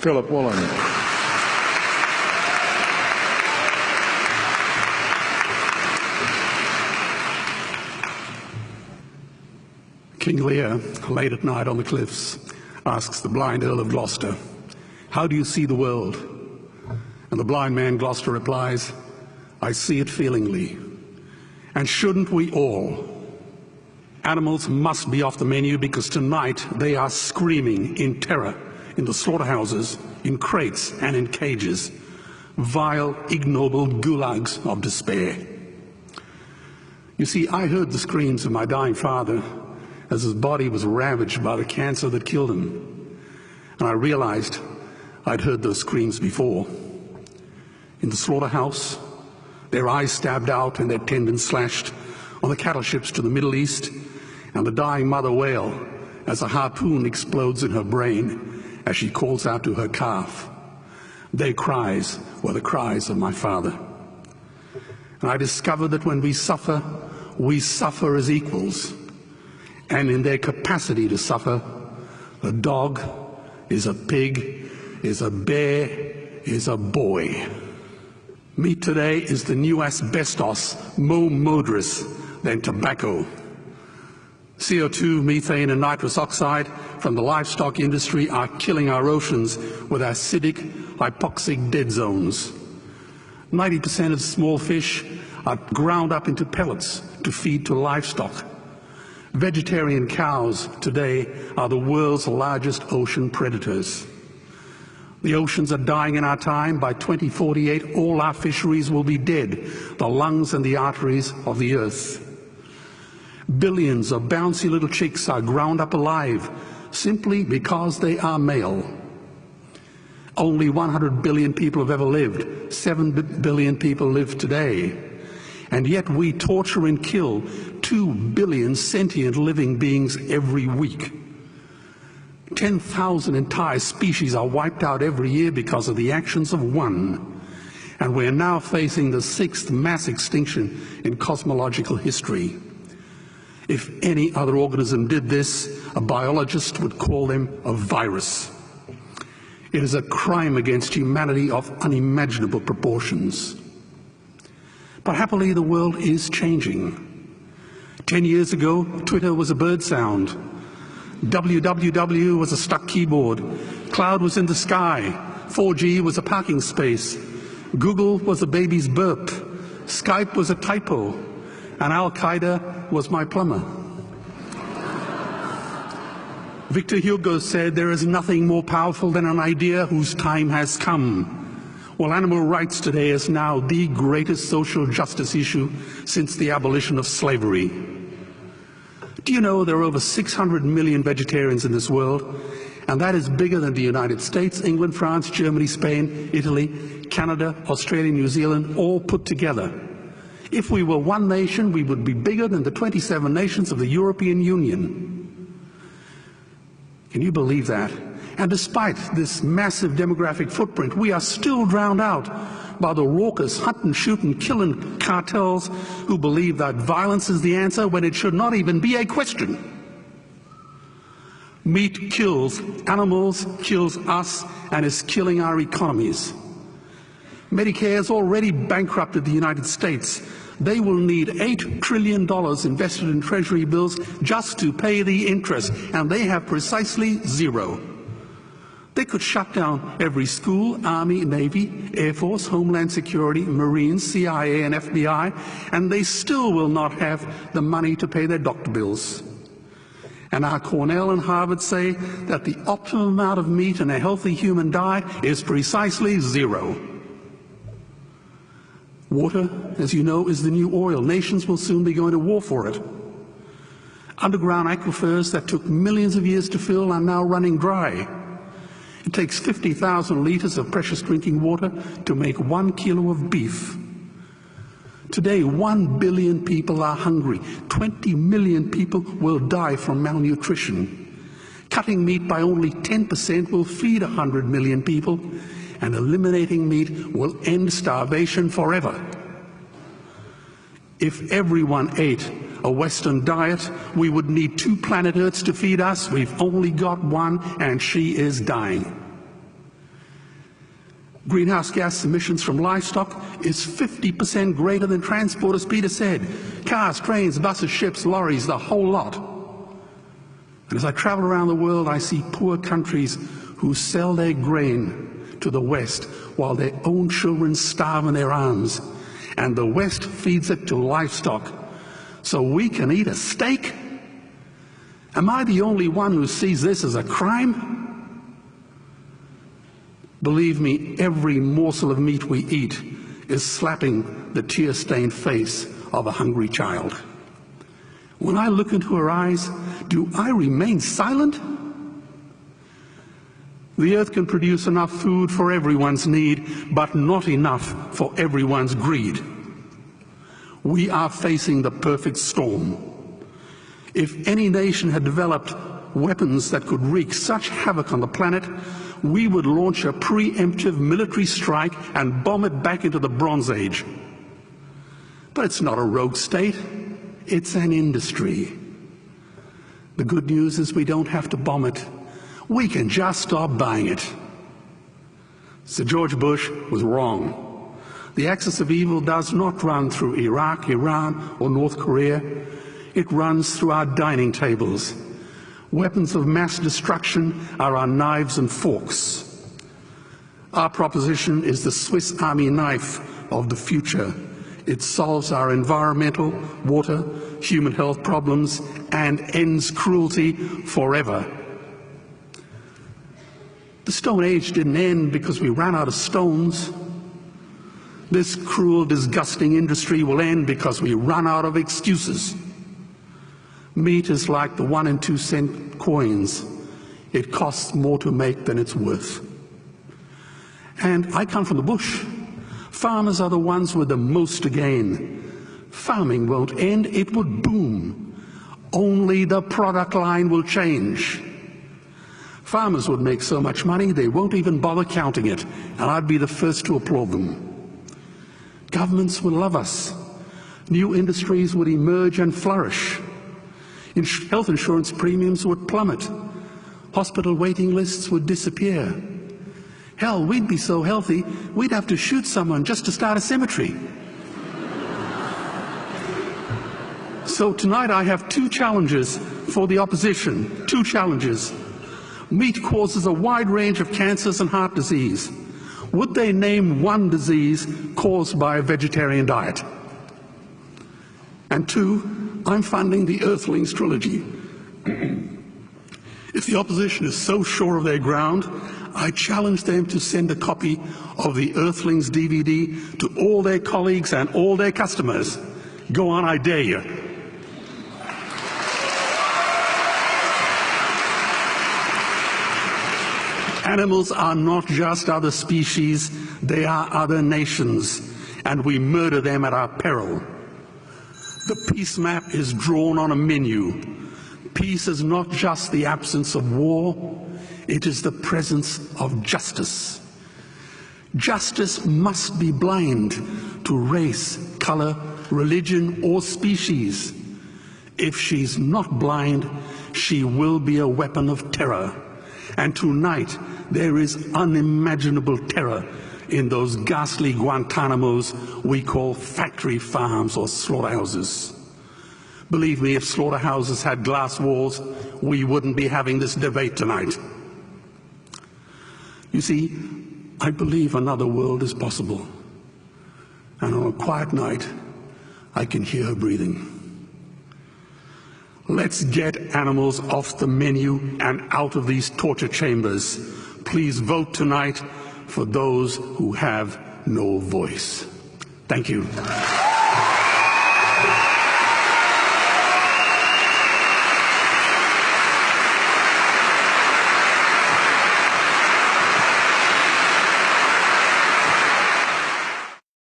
Philip Woolen. King Lear, late at night on the cliffs, asks the blind Earl of Gloucester, "How do you see the world?" And the blind man Gloucester replies, "I see it feelingly. And shouldn't we all? Animals must be off the menu because tonight they are screaming in terror in the slaughterhouses, in crates and in cages, vile, ignoble gulags of despair." You see, I heard the screams of my dying father as his body was ravaged by the cancer that killed him. And I realized I'd heard those screams before. In the slaughterhouse, their eyes stabbed out and their tendons slashed, on the cattle ships to the Middle East, and the dying mother wail as a harpoon explodes in her brain as she calls out to her calf. Their cries were the cries of my father. And I discovered that when we suffer as equals. And in their capacity to suffer, a dog is a pig, is a bear, is a boy. Meat today is the new asbestos, more murderous than tobacco. CO2, methane and nitrous oxide from the livestock industry are killing our oceans with acidic, hypoxic dead zones. 90% of small fish are ground up into pellets to feed to livestock. Vegetarian cows today are the world's largest ocean predators. The oceans are dying in our time. By 2048, all our fisheries will be dead, the lungs and the arteries of the earth. Billions of bouncy little chicks are ground up alive simply because they are male. Only 100 billion people have ever lived. 7 billion people live today. And yet we torture and kill 2 billion sentient living beings every week. 10,000 entire species are wiped out every year because of the actions of one. And we're now facing the 6th mass extinction in cosmological history. If any other organism did this, a biologist would call them a virus. It is a crime against humanity of unimaginable proportions. But happily, the world is changing. 10 years ago, Twitter was a bird sound. www was a stuck keyboard. Cloud was in the sky. 4G was a parking space. Google was a baby's burp. Skype was a typo. And Al-Qaeda was my plumber. Victor Hugo said, "There is nothing more powerful than an idea whose time has come." Well, animal rights today is now the greatest social justice issue since the abolition of slavery. Do you know there are over 600 million vegetarians in this world? And that is bigger than the United States, England, France, Germany, Spain, Italy, Canada, Australia, New Zealand, all put together. If we were one nation, we would be bigger than the 27 nations of the European Union. Can you believe that? And despite this massive demographic footprint, we are still drowned out by the raucous hunting, shooting, killing cartels who believe that violence is the answer when it should not even be a question. Meat kills animals, kills us, and is killing our economies. Medicare has already bankrupted the United States. They will need $8 trillion invested in Treasury bills just to pay the interest, and they have precisely zero. They could shut down every school, Army, Navy, Air Force, Homeland Security, Marines, CIA, and FBI, and they still will not have the money to pay their doctor bills. And our Cornell and Harvard say that the optimum amount of meat in a healthy human diet is precisely zero. Water, as you know, is the new oil. Nations will soon be going to war for it. Underground aquifers that took millions of years to fill are now running dry. It takes 50,000 liters of precious drinking water to make 1 kilo of beef. Today, 1 billion people are hungry. 20 million people will die from malnutrition. Cutting meat by only 10% will feed 100 million people, and eliminating meat will end starvation forever. If everyone ate a Western diet, we would need 2 planet Earths to feed us. We've only got one, and she is dying. Greenhouse gas emissions from livestock is 50% greater than transport, as Peter said. Cars, trains, buses, ships, lorries, the whole lot. And as I travel around the world, I see poor countries who sell their grain to the West while their own children starve in their arms. And the West feeds it to livestock so we can eat a steak? Am I the only one who sees this as a crime? Believe me, every morsel of meat we eat is slapping the tear-stained face of a hungry child. When I look into her eyes, do I remain silent? The earth can produce enough food for everyone's need, but not enough for everyone's greed. We are facing the perfect storm. If any nation had developed weapons that could wreak such havoc on the planet, we would launch a preemptive military strike and bomb it back into the Bronze Age. But it's not a rogue state, it's an industry. The good news is we don't have to bomb it. We can just stop buying it. Sir George Bush was wrong. The axis of evil does not run through Iraq, Iran, or North Korea. It runs through our dining tables. Weapons of mass destruction are our knives and forks. Our proposition is the Swiss Army knife of the future. It solves our environmental, water, human health problems and ends cruelty forever. The Stone Age didn't end because we ran out of stones. This cruel, disgusting industry will end because we run out of excuses. Meat is like the 1 and 2 cent coins. It costs more to make than it's worth. And I come from the bush. Farmers are the ones with the most to gain. Farming won't end, it would boom. Only the product line will change. Farmers would make so much money they won't even bother counting it, and I'd be the first to applaud them. Governments would love us. New industries would emerge and flourish. Health insurance premiums would plummet. Hospital waiting lists would disappear. Hell, we'd be so healthy, we'd have to shoot someone just to start a cemetery. So tonight I have 2 challenges for the opposition. 2 challenges. Meat causes a wide range of cancers and heart disease. Would they name one disease caused by a vegetarian diet? And 2, I'm funding the Earthlings trilogy. If the opposition is so sure of their ground, I challenge them to send a copy of the Earthlings DVD to all their colleagues and all their customers. Go on, I dare you. Animals are not just other species, they are other nations, and we murder them at our peril. The peace map is drawn on a menu. Peace is not just the absence of war, it is the presence of justice. Justice must be blind to race, color, religion, or species. If she's not blind, she will be a weapon of terror. And tonight, there is unimaginable terror in those ghastly Guantanamos we call factory farms or slaughterhouses. Believe me, if slaughterhouses had glass walls, we wouldn't be having this debate tonight. You see, I believe another world is possible. And on a quiet night, I can hear her breathing. Let's get animals off the menu and out of these torture chambers. Please vote tonight for those who have no voice. Thank you.